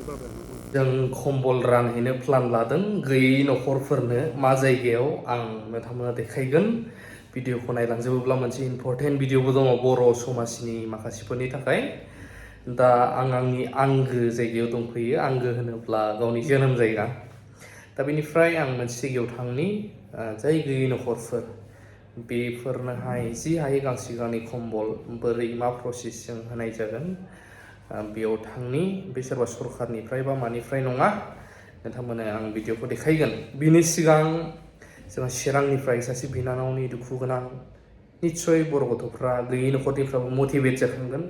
जों कम्बल रानहैनो प्लान लादों गैयै नखरफोरनो मा जायगायाव आं नोंथांमोना देखायगोन भिडिअखौ नायलांजोबोब्ला मोनसे इम्पर्टेन्ट भिडिअबो दङ बर' समाजनि माखासेफोरनि थाखाय दा आं आंनि आंगो जायगायाव दंफैयो आंगो होनोब्ला गावनि जोनोम जायगा दा बेनिफ्राय आं मोनसे जायगायाव थांनि जाय गैयै नखरफोर बेफोरनोहाय जि हायो गांसे गांनै कम्बल बोरै मा प्रसेसजों होनाय जागोन बेयाव थांनि बे सोरबा सरखारनिफ्राय बा मानिफ्राय नङा नोंथांमोननो आं भिडिअखौ देखायगोन बिनि सिगां जोंहा चिरांनिफ्राय सासे बिनानावनि दुखु गोनां निस्सय बर' गथ'फ्रा गैयै नखरनिफ्राबो मटिभेट जाखांगोन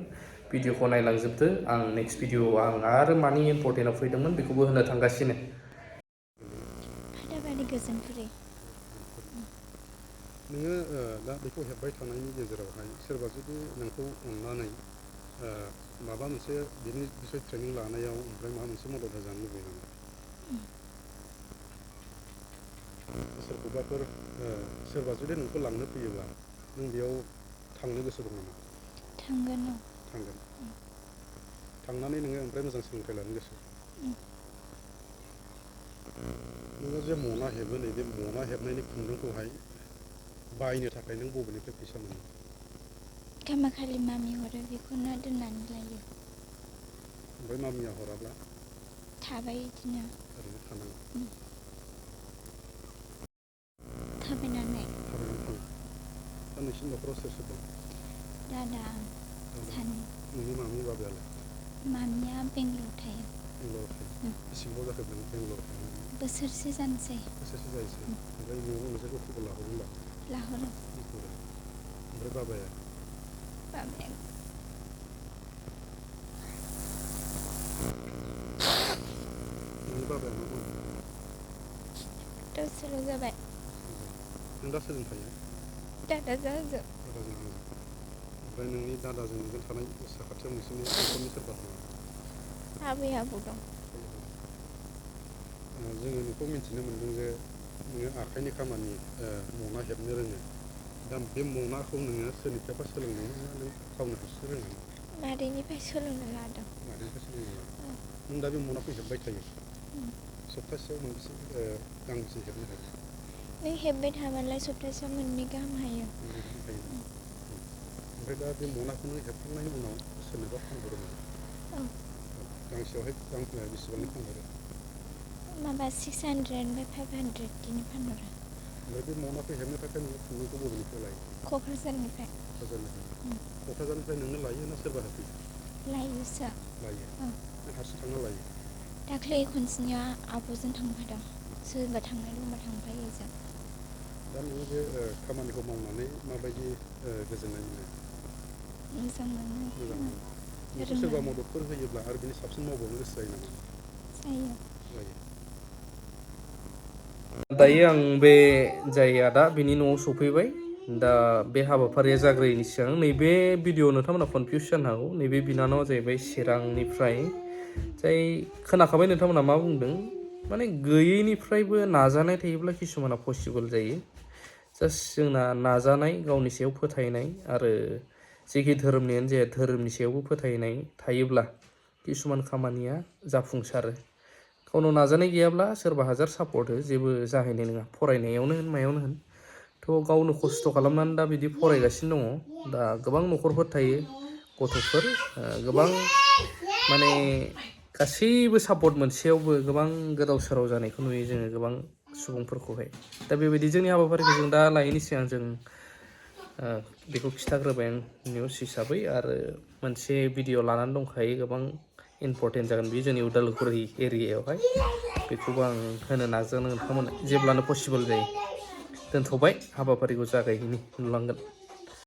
भिडिअखौ नायलांजोबदो आं नेक्स्ट भिडिअआव आं आरो मानि इम्पर्टेन्टआव फैदोंमोन बेखौबो होनो थांगासिनो नोङो दा बेखौ हेबबाय थानायनि गेजेरावहाय सोरबा जुदि नोंखौ अननानै माबा मोनसे बिनि बिसय ट्रेनिं लानायाव ओमफ्राय माबा मोनसे मदद होजानो लुबैयो नामा सोरखौबाफोर सोरबा जुदि नोंखौ लांनो फैयोब्ला नों बेयाव थांनो गोसो दं नामा थांगोन थांनानै नोङो ओमफ्राय मोजां सोलोंथाइ लानो गोसो नोङो जे मना हेबो नैबे मना हेबनायनि खुन्दुंखौहाय बायनो थाखाय नों बबेनिफ्राय फैसा मोनो गामाखालि मामि हरो बेखौनो दोननानै लायो ओमफ्राय मामिया हराब्ला थाबाय बिदिनो ओरैनो थानाङा थाबायनानै दा नोंसिनि न'खराव सोर सोर दं दादा सानै नोंनि मामि बाबायालाय मामिया बेंगलराव थायो बेसे गोबाव जाखो बेंगलराव थायो बोसोरसे जानोसै जायोसै ओमफ्राय न'आव नोंसोरखौ खबर लाहरो ओमफ्राय बाबाया नोंनि बाबाया मा मावो दसेल' जाबाय नों दा सोरजों थायो दादाजों ओमफ्राय नोंनि दादाजों नोंजों थानाय साखाथियाव नोंसोरनि न'खरनि सोरबा दं आबै आबौ दं जोङो बेखौ मिथिनो मोन्दों जे नोङो आखाइनि खामानि मना हेबनो रोङो दा बे मनाखौ नोङो सोरनिफ्रायबा सोलोंदों ना नों गावनो हारसिं रोङो मादैनिफ्राय सोलोंनो लादों नों दा बे मनाखौ हेबबाय थायो सप्तासेयाव मोनबेसे गांबेसे हेबनो हायो नों हेबबाय थाबालाय सप्तासेयाव मोननै गाहाम हायो ओमफ्राय दा बे मनाखौ नों हेबखांनायनि उनाव सोरनोबा फानहरो नामा गांसेयावहाय बेसेबांनि फानहरो माबा 600 ओमफ्राय 500 बिदिनो फानहरो ओमफ्राय बे मनाखौ हेबनो थाखाय नोङो खुन्दुंखौ बबेनिफ्राय लायो क'क्राझारनिफ्राय नोंनो लायो ना सोरबा होफैयो लायोसो नों हारसिं थांना लायो दाख्लै खनसेनिया आब'जों थांफादों सोरबा थांनो लुबैबा थांफायो जों दा नोङो बे खामानिखौ मावनानै माबायदि गोजोननाय मोनो मोजां मोनो नोंखौ सोरबा मददफोर होयोब्ला आरो बिनि साबसिन मावबावनो गोसो जायो नामा जायो दायो आं बे जाय आदा बिनि न'आव सफैबाय दा बे हाबाफारिया जाग्रोयैनि सिगां नैबे भिडिअ नोंथांमोना कनफिउस जानो हागौ नैबे बिनानावा जाहैबाय चिरांनिफ्राय जाय खोनाखाबाय नोंथांमोना मा बुंदों माने गैयैनिफ्रायबो नाजानाय थायोब्ला किसुमाना पसिबोल जायो जास्ट जोंना नाजानाय गावनि सायाव फोथायनाय आरो जेखि धोरोमनियानो जाया धोरोमनि सायावबो फोथायनाय थायोब्ला किसुमान खामानिया जाफुंसारो गावनाव नाजानाय गैयाब्ला सोरबा हाजार सापर्ट हो जेबो जाहैनाय नङा फरायनायावनो होन मायावनो होन थ' गावनो खस्थ' खालामनानै दा बिदि फरायगासिनो दङ दा गोबां नखरफोर थायो गथ'फोर गोबां माने गासैबो सापर्ट मोनसेयावबो गोबां गोदाव सोराव जानायखौ नुयो जोङो गोबां सुबुंफोरखौहाय दा बेबायदि जोंनि हाबाफारिखौ जों दा लायैनि सिगां जों बेखौ खिथाग्रोबाय आं निउस हिसाबै आरो मोनसे भिडिअ लानानै दंखायो गोबां इम्पर्टेन्ट जागोन बेयो जोंनि उदालगुरि एरियायावहाय बेखौबो आं होनो नाजागोन नोंथांमोन जेब्लानो पसिबोल जायो दोनथ'बाय हाबाफारिखौ जागायहैनि नुलांगोन